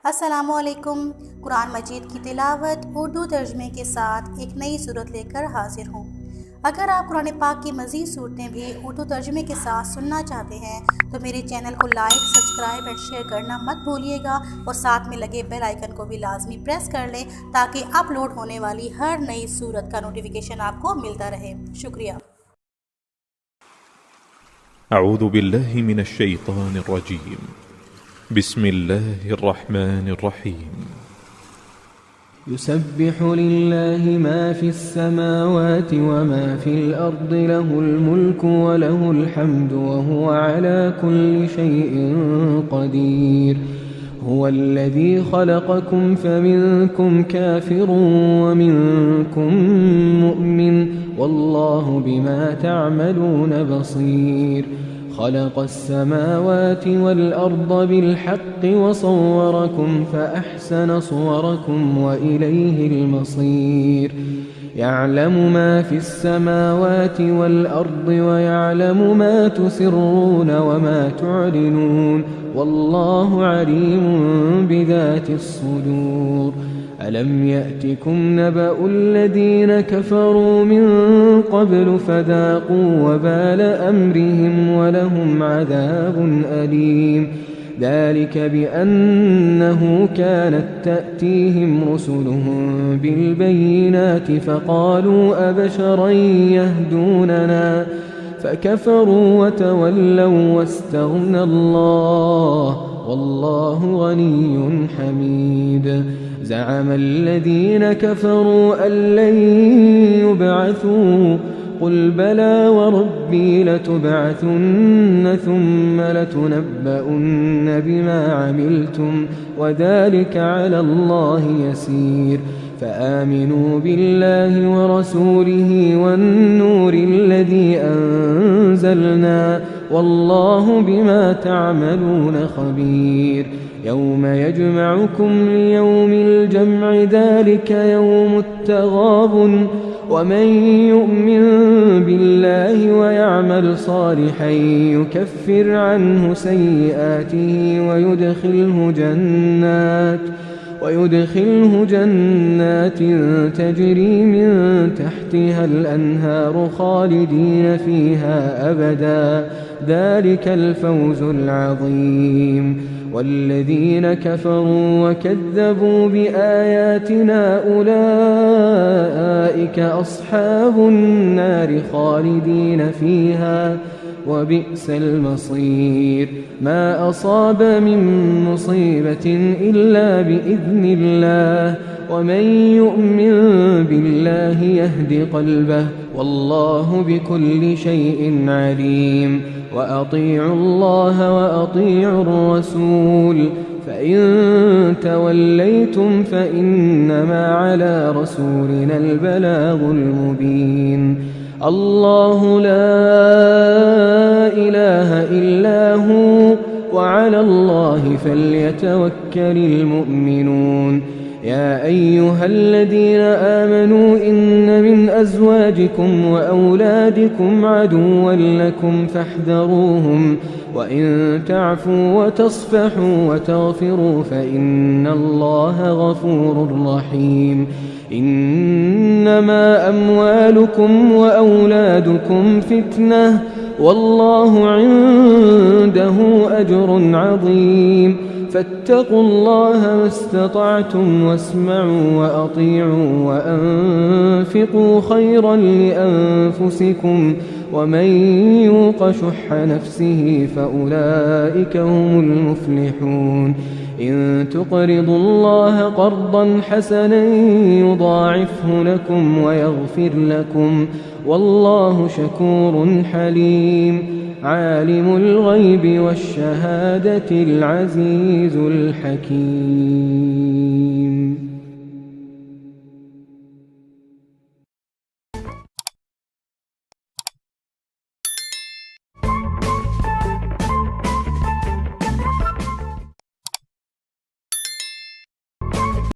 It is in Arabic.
अस्सलामुअलैकुम। कुरान मजीद की तिलावत उर्दू तर्जमे के साथ एक नई सूरत लेकर हाजिर हूँ। अगर आप कुरान पाक की मज़ीद सूरतें भी उर्दू तर्जमे के साथ सुनना चाहते हैं तो मेरे चैनल को लाइक, सब्सक्राइब एंड शेयर करना मत भूलिएगा और साथ में लगे बेल आइकन को भी लाजमी प्रेस कर लें ताकि अपलोड होने वाली हर नई सूरत का नोटिफिकेशन आपको मिलता रहे। शुक्रिया। अऊज़ु बिल्लाहि मिनश शैतानिर रजीम। बिस्मिल्लाहिर रहमानिर रहीम। युसब्बिहु लिल्लाहि मा फिस समावाति व मा फिल अर्दि लहुल मुल्कु व लहुल हम्दु व हुवा अला कुल्लि शैइन क़दीर। हुवल्लज़ी ख़लक़कुम फमिनकुम काफ़िरुन व मिनकुम मुअमिन वल्लाहु बिमा तअमलून बसीर। خلق السماوات والأرض بالحق وصوركم فأحسن صوركم وإليه المصير. يعلم ما في السماوات والأرض ويعلم ما تسرون وما تعلنون والله عليم بذات الصدور. ألم يأتكم نبأ الذين كفروا من قبل فذاقوا وبال أمرهم ولهم عذاب أليم. ذلك بأنه كانت تأتيهم رسلهم بالبينات فقالوا أبشرا يهدوننا فكفروا وتولوا واستغنى الله والله غني حميد. زعم الذين كفروا أن لن يبعثوا قل بلى وربي لتبعثن ثم لتنبؤن بما عملتم وذلك على الله يسير. فآمنوا بالله ورسوله والنور الذي أنزلنا والله بما تعملون خبير. يوم يجمعكم ليوم الجمع ذلك يوم التغابن ومن يؤمن بالله ويعمل صالحا يكفر عنه سيئاته ويدخله جنات تجري من تحتها الأنهار خالدين فيها أبدا ذلك الفوز العظيم. والذين كفروا وكذبوا بآياتنا أولئك أصحاب النار خالدين فيها وبئس المصير. ما أصاب من مصيبة إلا بإذن الله ومن يؤمن بالله يهد قلبه والله بكل شيء عليم. وأطيعوا الله وأطيعوا الرسول فإن توليتم فإنما على رسولنا البلاغ المبين. الله لا إله إلا هو وعلى الله فليتوكل المؤمنون. يا أيها الذين آمنوا إن من أزواجكم وأولادكم عدوا لكم فاحذروهم وإن تعفوا وتصفحوا وتغفروا فإن الله غفور رحيم. إنما أموالكم وأولادكم فتنة والله عنده أجر عظيم. فاتقوا الله ما استطعتم واسمعوا وأطيعوا وأنفقوا خيرا لأنفسكم ومن يوق شح نفسه فأولئك هم المفلحون. إن تقرضوا الله قرضا حسنا يضاعفه لكم ويغفر لكم والله شكور حليم. عالم الغيب والشهادة العزيز الحكيم.